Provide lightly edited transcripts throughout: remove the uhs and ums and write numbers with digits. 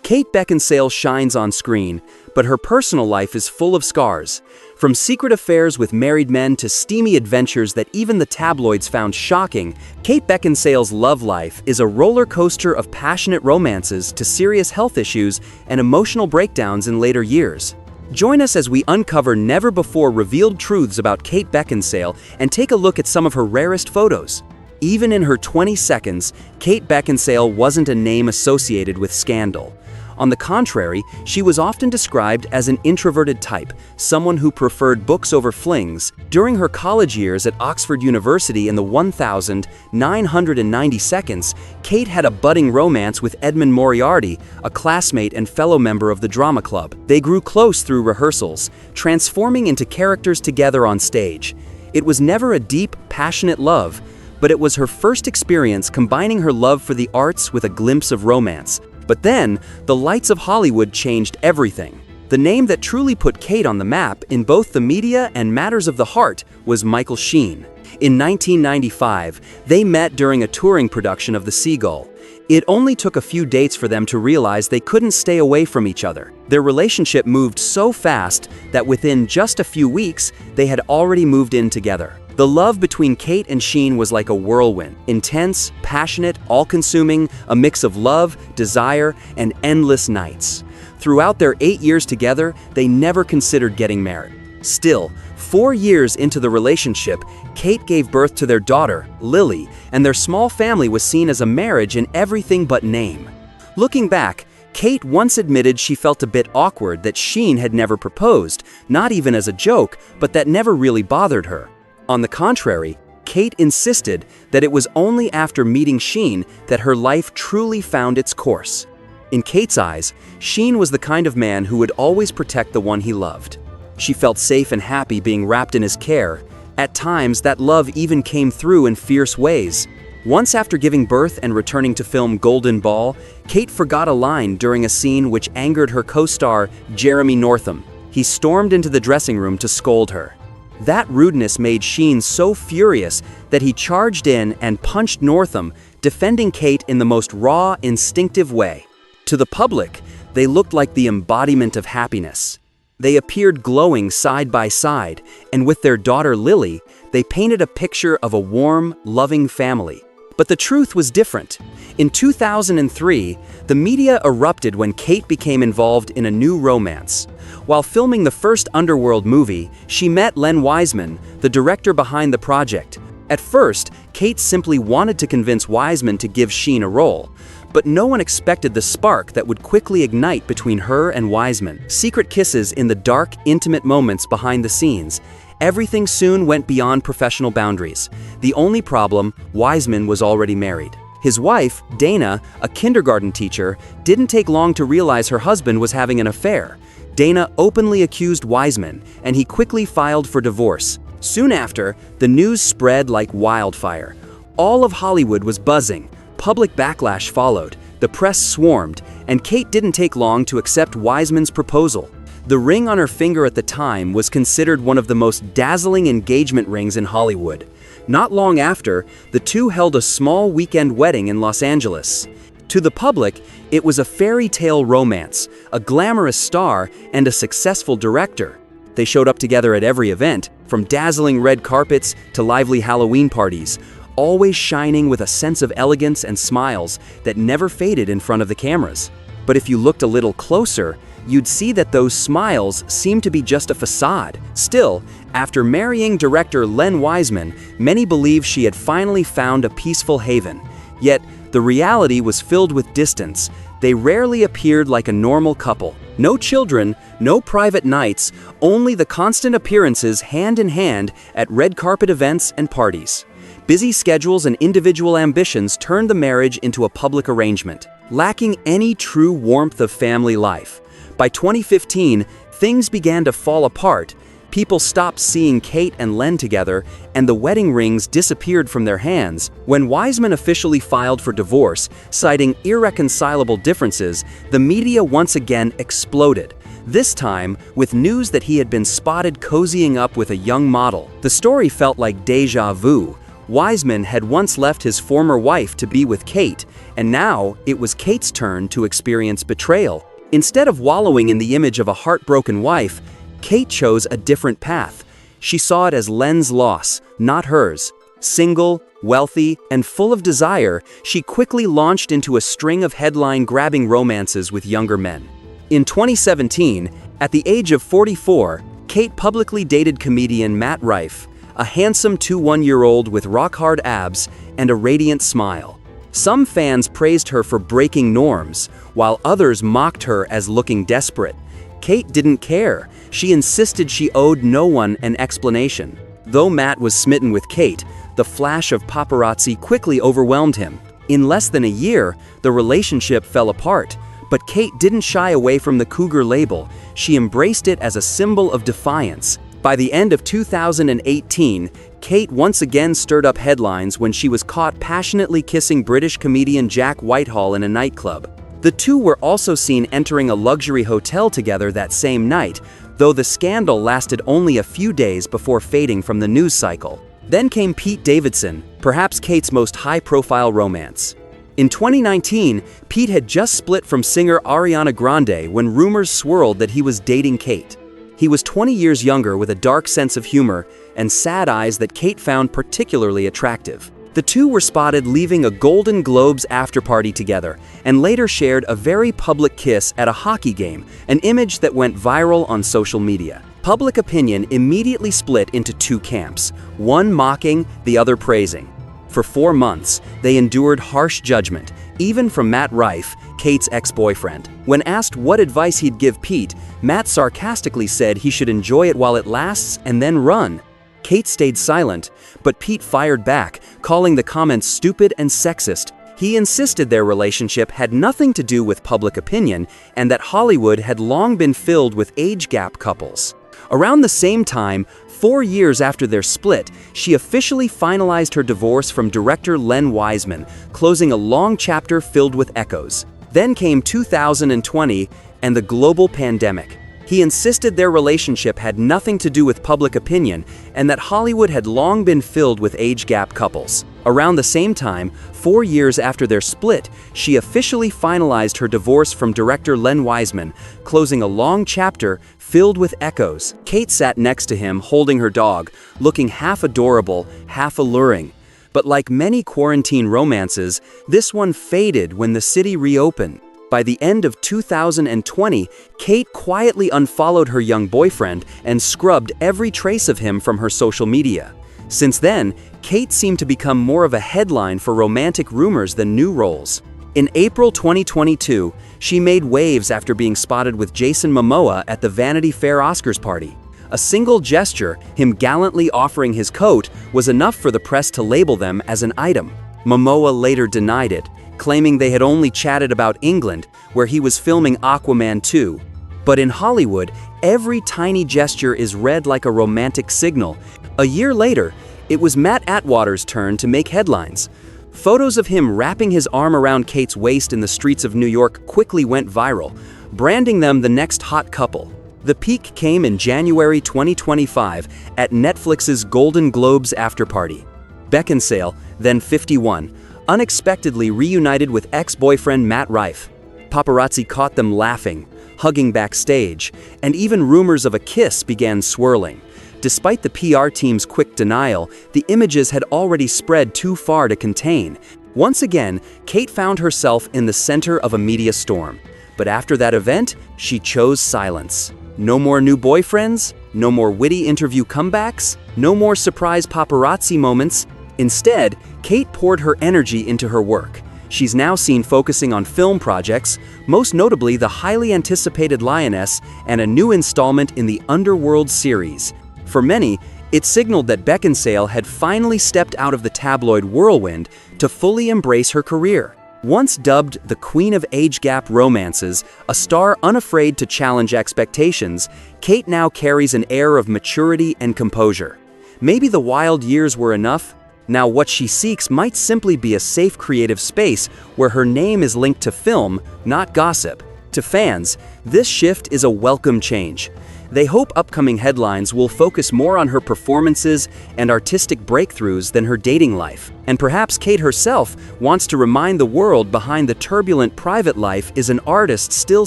Kate Beckinsale shines on screen, but her personal life is full of scars. From secret affairs with married men to steamy adventures that even the tabloids found shocking, Kate Beckinsale's love life is a roller coaster of passionate romances to serious health issues and emotional breakdowns in later years. Join us as we uncover never-before-revealed truths about Kate Beckinsale and take a look at some of her rarest photos. Even in her 20 seconds, Kate Beckinsale wasn't a name associated with scandal. On the contrary, she was often described as an introverted type, someone who preferred books over flings. During her college years at Oxford University in the 1,990 seconds, Kate had a budding romance with Edmund Moriarty, a classmate and fellow member of the drama club. They grew close through rehearsals, transforming into characters together on stage. It was never a deep, passionate love, but it was her first experience combining her love for the arts with a glimpse of romance. But then, the lights of Hollywood changed everything. The name that truly put Kate on the map in both the media and matters of the heart was Michael Sheen. In 1995, they met during a touring production of The Seagull. It only took a few dates for them to realize they couldn't stay away from each other. Their relationship moved so fast that within just a few weeks, they had already moved in together. The love between Kate and Sheen was like a whirlwind, intense, passionate, all-consuming, a mix of love, desire, and endless nights. Throughout their 8 years together, they never considered getting married. Still, 4 years into the relationship, Kate gave birth to their daughter, Lily, and their small family was seen as a marriage in everything but name. Looking back, Kate once admitted she felt a bit awkward that Sheen had never proposed, not even as a joke, but that never really bothered her. On the contrary, Kate insisted that it was only after meeting Sheen that her life truly found its course. In Kate's eyes, Sheen was the kind of man who would always protect the one he loved. She felt safe and happy being wrapped in his care. At times, that love even came through in fierce ways. Once after giving birth and returning to film Golden Ball, Kate forgot a line during a scene which angered her co-star, Jeremy Northam. He stormed into the dressing room to scold her. That rudeness made Sheen so furious that he charged in and punched Northam, defending Kate in the most raw, instinctive way. To the public, they looked like the embodiment of happiness. They appeared glowing side by side, and with their daughter Lily, they painted a picture of a warm, loving family. But the truth was different. In 2003, the media erupted when Kate became involved in a new romance. While filming the first Underworld movie, she met Len Wiseman, the director behind the project. At first, Kate simply wanted to convince Wiseman to give Sheen a role, but no one expected the spark that would quickly ignite between her and Wiseman. Secret kisses in the dark, intimate moments behind the scenes. Everything soon went beyond professional boundaries. The only problem, Wiseman was already married. His wife, Dana, a kindergarten teacher, didn't take long to realize her husband was having an affair. Dana openly accused Wiseman, and he quickly filed for divorce. Soon after, the news spread like wildfire. All of Hollywood was buzzing. Public backlash followed. The press swarmed, and Kate didn't take long to accept Wiseman's proposal. The ring on her finger at the time was considered one of the most dazzling engagement rings in Hollywood. Not long after, the two held a small weekend wedding in Los Angeles. To the public, it was a fairy tale romance, a glamorous star, and a successful director. They showed up together at every event, from dazzling red carpets to lively Halloween parties, always shining with a sense of elegance and smiles that never faded in front of the cameras. But if you looked a little closer, you'd see that those smiles seemed to be just a facade. Still, after marrying director Len Wiseman, many believed she had finally found a peaceful haven. Yet, the reality was filled with distance. They rarely appeared like a normal couple. No children, no private nights, only the constant appearances hand in hand at red carpet events and parties. Busy schedules and individual ambitions turned the marriage into a public arrangement, lacking any true warmth of family life. By 2015, things began to fall apart. People stopped seeing Kate and Len together, and the wedding rings disappeared from their hands. When Wiseman officially filed for divorce, citing irreconcilable differences, the media once again exploded. This time, with news that he had been spotted cozying up with a young model. The story felt like déjà vu. Wiseman had once left his former wife to be with Kate, And now, it was Kate's turn to experience betrayal. Instead of wallowing in the image of a heartbroken wife, Kate chose a different path. She saw it as Len's loss, not hers. Single, wealthy, and full of desire, she quickly launched into a string of headline-grabbing romances with younger men. In 2017, at the age of 44, Kate publicly dated comedian Matt Rife, a handsome 21-year-old with rock-hard abs and a radiant smile. Some fans praised her for breaking norms, while others mocked her as looking desperate. Kate didn't care. She insisted she owed no one an explanation. Though Matt was smitten with Kate, the flash of paparazzi quickly overwhelmed him. In less than a year, the relationship fell apart, but Kate didn't shy away from the cougar label. She embraced it as a symbol of defiance. By the end of 2018, Kate once again stirred up headlines when she was caught passionately kissing British comedian Jack Whitehall in a nightclub. The two were also seen entering a luxury hotel together that same night, though the scandal lasted only a few days before fading from the news cycle. Then came Pete Davidson, perhaps Kate's most high-profile romance. In 2019, Pete had just split from singer Ariana Grande when rumors swirled that he was dating Kate. He was 20 years younger with a dark sense of humor and sad eyes that Kate found particularly attractive. The two were spotted leaving a Golden Globes afterparty together and later shared a very public kiss at a hockey game, an image that went viral on social media. Public opinion immediately split into two camps, one mocking, the other praising. For 4 months, they endured harsh judgment, even from Matt Rife, Kate's ex-boyfriend. When asked what advice he'd give Pete, Matt sarcastically said he should enjoy it while it lasts and then run. Kate stayed silent, but Pete fired back, calling the comments stupid and sexist. He insisted their relationship had nothing to do with public opinion and that Hollywood had long been filled with age gap couples. Around the same time, 4 years after their split, she officially finalized her divorce from director Len Wiseman, closing a long chapter filled with echoes. Then came 2020 and the global pandemic. He insisted their relationship had nothing to do with public opinion and that Hollywood had long been filled with age gap couples. Around the same time, 4 years after their split, she officially finalized her divorce from director Len Wiseman, closing a long chapter filled with echoes. Kate sat next to him holding her dog, looking half adorable, half alluring. But like many quarantine romances, this one faded when the city reopened. By the end of 2020, Kate quietly unfollowed her young boyfriend and scrubbed every trace of him from her social media. Since then, Kate seemed to become more of a headline for romantic rumors than new roles. In April 2022, she made waves after being spotted with Jason Momoa at the Vanity Fair Oscars party. A single gesture, him gallantly offering his coat, was enough for the press to label them as an item. Momoa later denied it, claiming they had only chatted about England, where he was filming Aquaman 2. But in Hollywood, every tiny gesture is read like a romantic signal. A year later, it was Matt Atwater's turn to make headlines. Photos of him wrapping his arm around Kate's waist in the streets of New York quickly went viral, branding them the next hot couple. The peak came in January 2025 at Netflix's Golden Globes afterparty. Beckinsale, then 51, unexpectedly reunited with ex-boyfriend Matt Rife. Paparazzi caught them laughing, hugging backstage, and even rumors of a kiss began swirling. Despite the PR team's quick denial, the images had already spread too far to contain. Once again, Kate found herself in the center of a media storm. But after that event, she chose silence. No more new boyfriends, no more witty interview comebacks, no more surprise paparazzi moments. Instead, Kate poured her energy into her work. She's now seen focusing on film projects, most notably the highly anticipated Lioness and a new installment in the Underworld series. For many, it signaled that Beckinsale had finally stepped out of the tabloid whirlwind to fully embrace her career. Once dubbed the Queen of Age Gap Romances, a star unafraid to challenge expectations, Kate now carries an air of maturity and composure. Maybe the wild years were enough. Now what she seeks might simply be a safe creative space where her name is linked to film, not gossip. To fans, this shift is a welcome change. They hope upcoming headlines will focus more on her performances and artistic breakthroughs than her dating life. And perhaps Kate herself wants to remind the world behind the turbulent private life is an artist still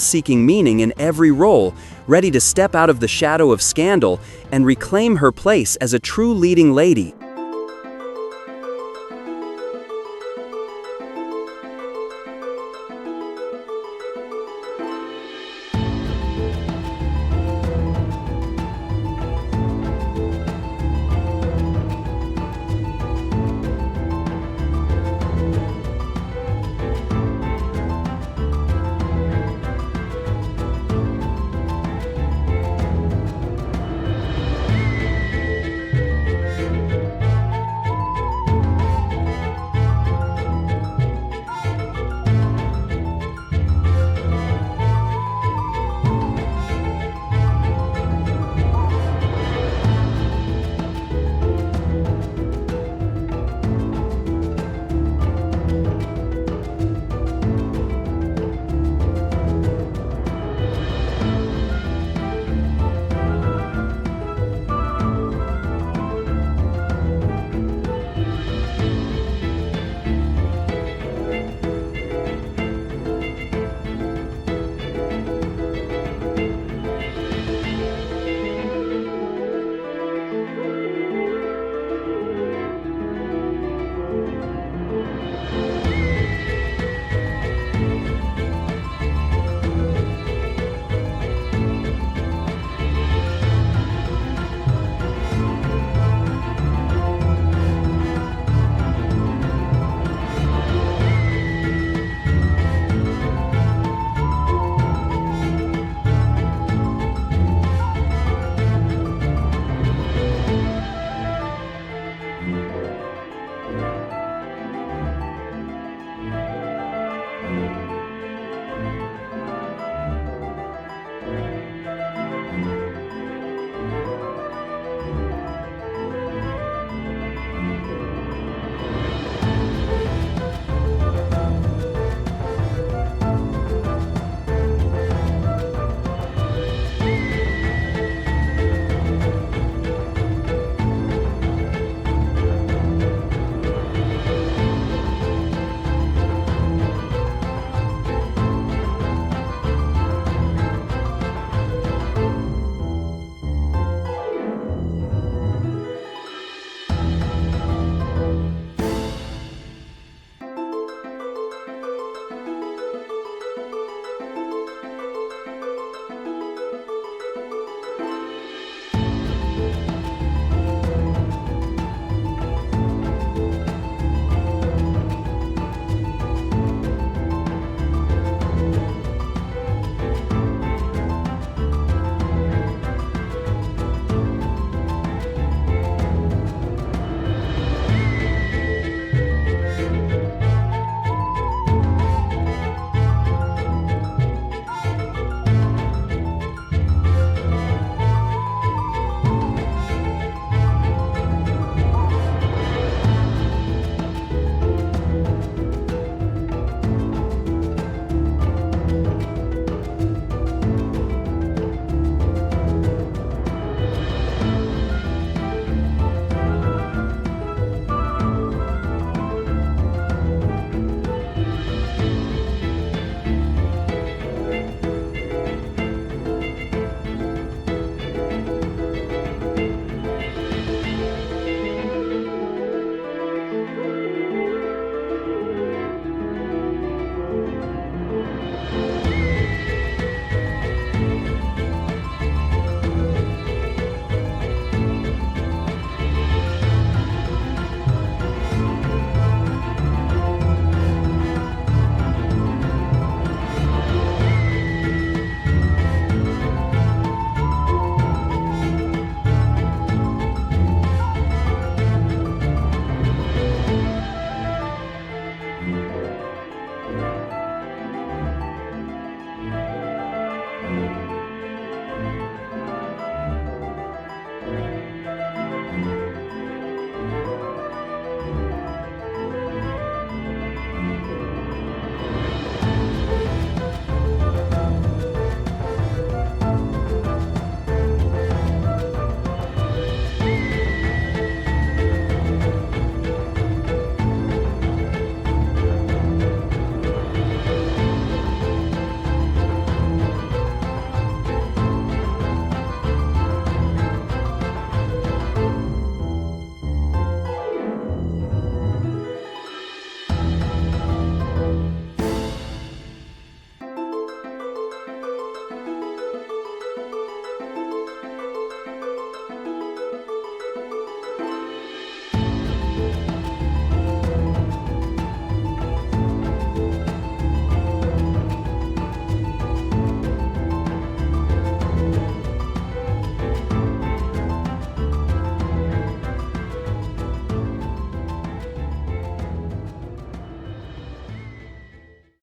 seeking meaning in every role, ready to step out of the shadow of scandal and reclaim her place as a true leading lady.